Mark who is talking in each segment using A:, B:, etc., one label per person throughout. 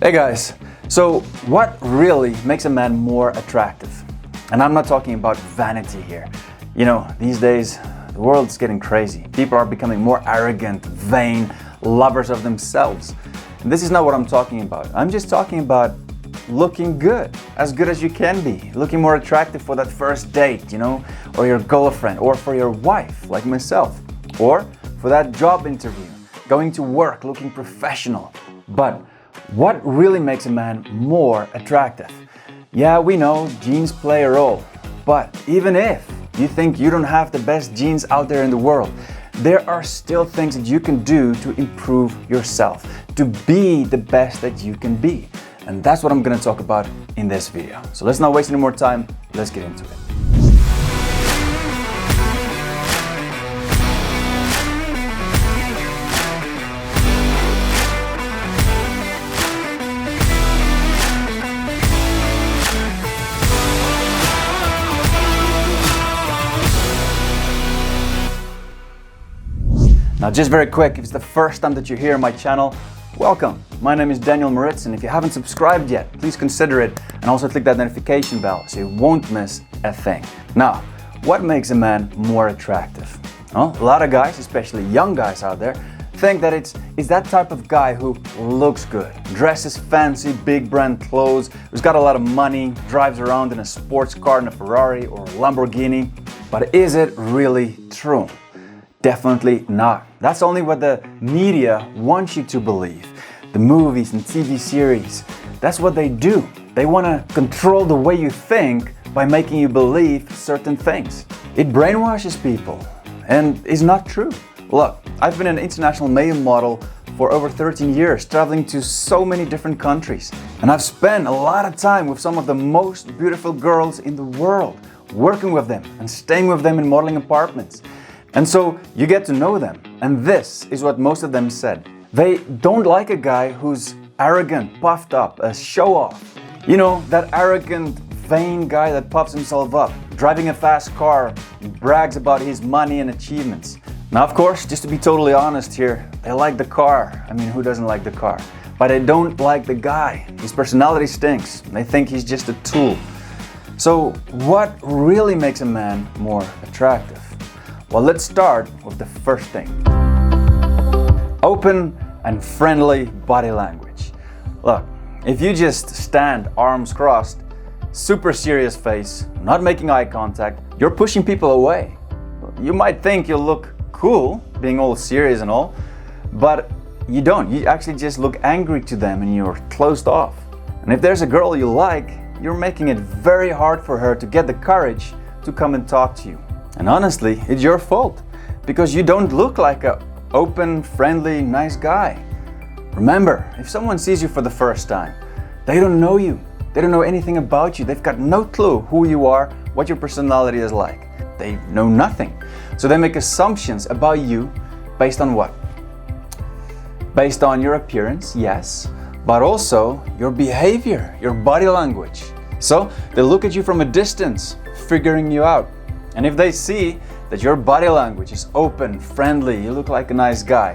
A: Hey guys, so what really makes a man more attractive? And I'm not talking about vanity here. You know, these days the world's getting crazy. People are becoming more arrogant, vain, lovers of themselves. And this is not what I'm talking about. I'm just talking about looking good as you can be, looking more attractive for that first date, you know, or your girlfriend, or for your wife, like myself, or for that job interview, going to work looking professional. But what really makes a man more attractive? Yeah, we know genes play a role, but even if you think you don't have the best genes out there in the world, there are still things that you can do to improve yourself, to be the best that you can be. And that's what I'm going to talk about in this video. So let's not waste any more time, let's get into it. Now, just very quick, if it's the first time that you're here on my channel, welcome. My name is Maritz, and if you haven't subscribed yet, please consider it and also click that notification bell so you won't miss a thing. Now, what makes a man more attractive? Well, a lot of guys, especially young guys out there, think that it's that type of guy who looks good, dresses fancy, big brand clothes, who's got a lot of money, drives around in a sports car, in a Ferrari or a Lamborghini. But is it really true? Definitely not. That's only what the media wants you to believe. The movies and TV series, that's what they do. They want to control the way you think by making you believe certain things. It brainwashes people and is not true. Look, I've been an international male model for over 13 years, traveling to so many different countries. And I've spent a lot of time with some of the most beautiful girls in the world, working with them and staying with them in modeling apartments. And so you get to know them, and this is what most of them said. They don't like a guy who's arrogant, puffed up, a show-off. You know, that arrogant, vain guy that puffs himself up, driving a fast car, brags about his money and achievements. Now, of course, just to be totally honest here, they like the car. I mean, who doesn't like the car? But they don't like the guy. His personality stinks. They think he's just a tool. So what really makes a man more attractive? Well, let's start with the first thing. Open and friendly body language. Look, if you just stand arms crossed, super serious face, not making eye contact, you're pushing people away. You might think you look cool, being all serious and all, but you don't. You actually just look angry to them and you're closed off. And if there's a girl you like, you're making it very hard for her to get the courage to come and talk to you. And honestly, it's your fault, because you don't look like an open, friendly, nice guy. Remember, if someone sees you for the first time, they don't know you. They don't know anything about you. They've got no clue who you are, what your personality is like. They know nothing. So they make assumptions about you based on what? Based on your appearance, yes, but also your behavior, your body language. So they look at you from a distance, figuring you out. And if they see that your body language is open, friendly, you look like a nice guy,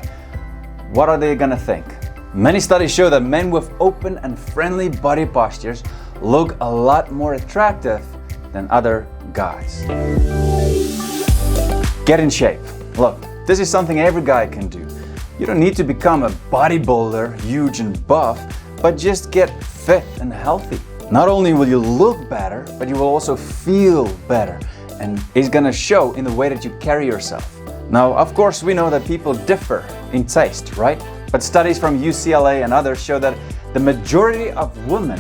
A: what are they gonna think? Many studies show that men with open and friendly body postures look a lot more attractive than other guys. Get in shape. Look, this is something every guy can do. You don't need to become a bodybuilder, huge and buff, but just get fit and healthy. Not only will you look better, but you will also feel better. And it's gonna show in the way that you carry yourself. Now, of course, we know that people differ in taste, right? But studies from UCLA and others show that the majority of women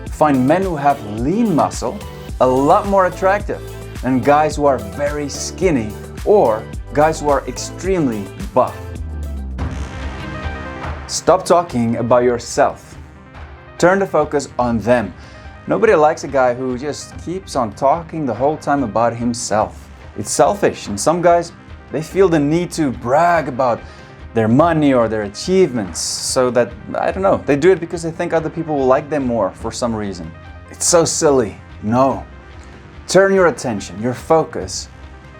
A: find men who have lean muscle a lot more attractive than guys who are very skinny or guys who are extremely buff. Stop talking about yourself. Turn the focus on them. Nobody likes a guy who just keeps on talking the whole time about himself. It's selfish, and some guys, they feel the need to brag about their money or their achievements, so that, I don't know, they do it because they think other people will like them more for some reason. It's so silly. No. Turn your attention, your focus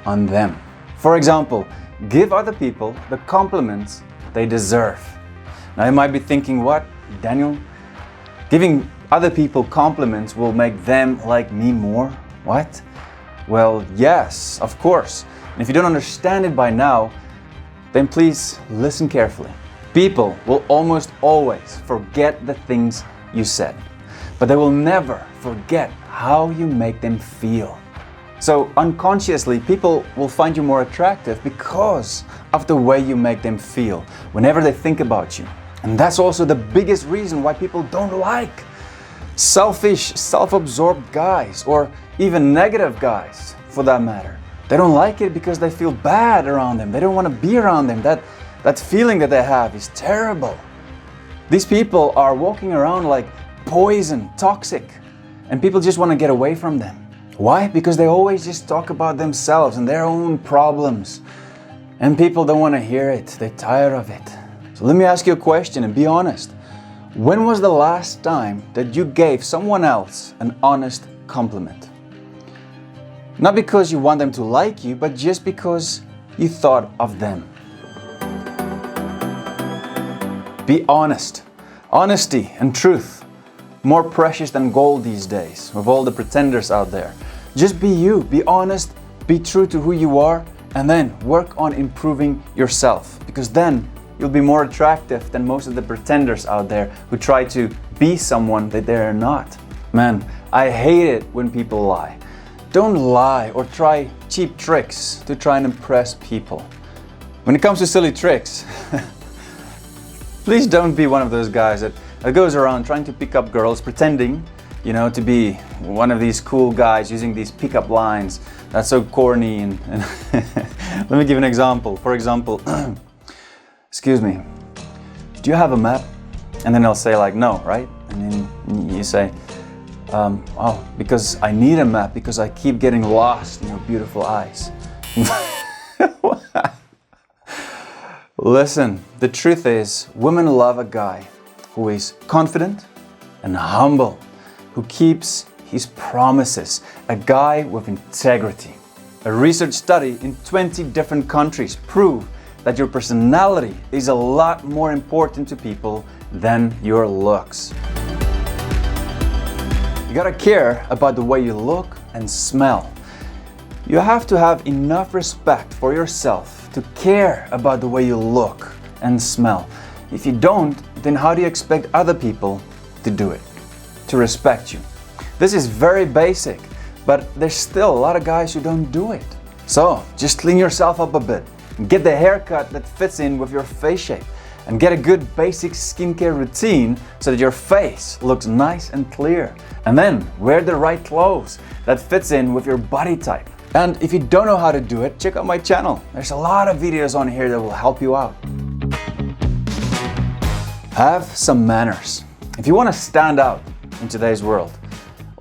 A: on them. For example, give other people the compliments they deserve. Now you might be thinking, what, Daniel? Giving other people compliments will make them like me more? What? Well, yes, of course. And if you don't understand it by now, then please listen carefully. People will almost always forget the things you said, but they will never forget how you make them feel. So unconsciously, people will find you more attractive because of the way you make them feel whenever they think about you. And that's also the biggest reason why people don't like selfish, self-absorbed guys, or even negative guys for that matter. They don't like it because they feel bad around them. They don't want to be around them. That feeling that they have is terrible. These people are walking around like poison, toxic, and people just want to get away from them. Why? Because they always just talk about themselves and their own problems. And people don't want to hear it. They're tired of it. So let me ask you a question and be honest. When was the last time that you gave someone else an honest compliment? Not because you want them to like you, but just because you thought of them. Be honest. Honesty and truth, more precious than gold these days with all the pretenders out there. Just be you, be honest, be true to who you are, and then work on improving yourself, because then you'll be more attractive than most of the pretenders out there who try to be someone that they're not. Man, I hate it when people lie. Don't lie or try cheap tricks to try and impress people. When it comes to silly tricks, please don't be one of those guys that goes around trying to pick up girls, pretending, to be one of these cool guys using these pickup lines. That's so corny. And let me give an example. For example, excuse me, do you have a map? And then they'll say like, no, right? And then you say, oh, because I need a map because I keep getting lost in your beautiful eyes. Listen, the truth is, women love a guy who is confident and humble, who keeps his promises, a guy with integrity. A research study in 20 different countries proved that your personality is a lot more important to people than your looks. You gotta care about the way you look and smell. You have to have enough respect for yourself to care about the way you look and smell. If you don't, then how do you expect other people to do it, to respect you? This is very basic, but there's still a lot of guys who don't do it. So just clean yourself up a bit, get the haircut that fits in with your face shape, and get a good basic skincare routine so that your face looks nice and clear. And then wear the right clothes that fits in with your body type. And if you don't know how to do it, check out my channel. There's a lot of videos on here that will help you out. Have some manners. If you want to stand out in today's world,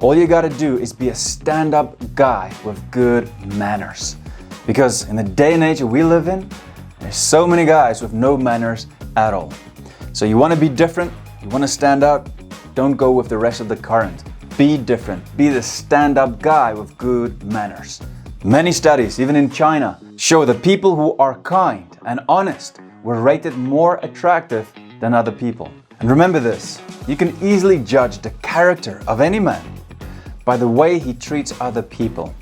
A: all you gotta do is be a stand-up guy with good manners. Because in the day and age that we live in, there's so many guys with no manners at all. So you want to be different, you want to stand out, don't go with the rest of the current. Be different, be the stand-up guy with good manners. Many studies, even in China, show that people who are kind and honest were rated more attractive than other people. And remember this, you can easily judge the character of any man by the way he treats other people,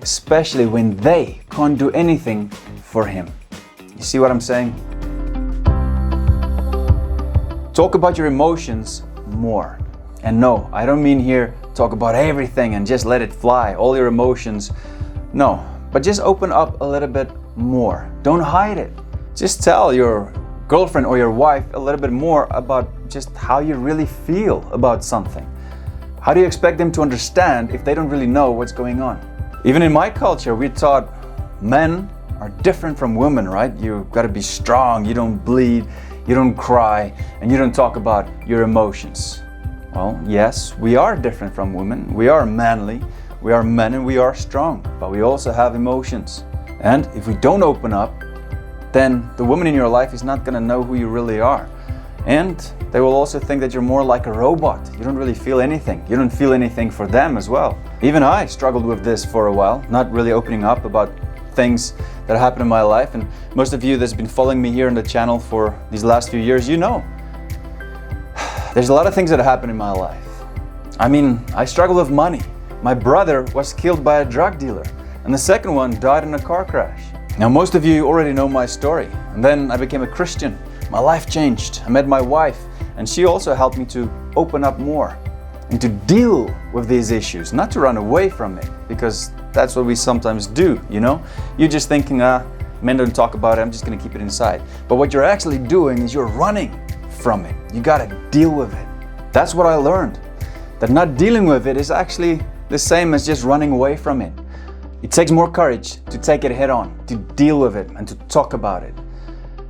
A: especially when they can't do anything for him. You see what I'm saying? Talk about your emotions more. And no, I don't mean here talk about everything and just let it fly, all your emotions. No, but just open up a little bit more. Don't hide it. Just tell your girlfriend or your wife a little bit more about just how you really feel about something. How do you expect them to understand if they don't really know what's going on? Even in my culture, we're taught men are different from women, right? You've got to be strong, you don't bleed, you don't cry, and you don't talk about your emotions. Well, yes, we are different from women. We are manly, we are men, and we are strong, but we also have emotions. And if we don't open up, then the woman in your life is not going to know who you really are. And they will also think that you're more like a robot. You don't really feel anything. You don't feel anything for them as well. Even I struggled with this for a while, not really opening up about things that happened in my life. And most of you that's been following me here on the channel for these last few years, you know. There's a lot of things that happen in my life. I mean, I struggle with money. My brother was killed by a drug dealer, and the second one died in a car crash. Now, most of you already know my story. And then I became a Christian. My life changed. I met my wife, and she also helped me to open up more and to deal with these issues, not to run away from it, because that's what we sometimes do, you know? You're just thinking, men don't talk about it, I'm just gonna keep it inside. But what you're actually doing is you're running from it. You gotta deal with it. That's what I learned, that not dealing with it is actually the same as just running away from it. It takes more courage to take it head on, to deal with it and to talk about it.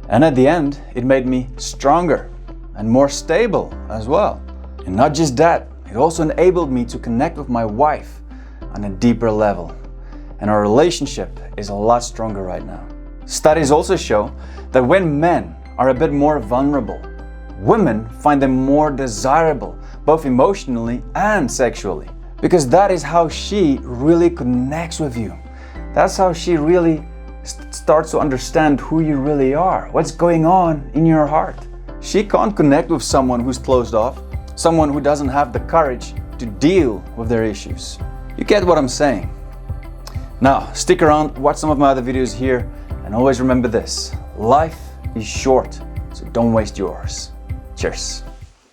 A: And at the end, it made me stronger and more stable as well. And not just that, it also enabled me to connect with my wife on a deeper level. And our relationship is a lot stronger right now. Studies also show that when men are a bit more vulnerable, women find them more desirable, both emotionally and sexually. Because that is how she really connects with you. That's how she really starts to understand who you really are, what's going on in your heart. She can't connect with someone who's closed off, someone who doesn't have the courage to deal with their issues. You get what I'm saying? Now, stick around, watch some of my other videos here, and always remember this: life is short, so don't waste yours. Cheers.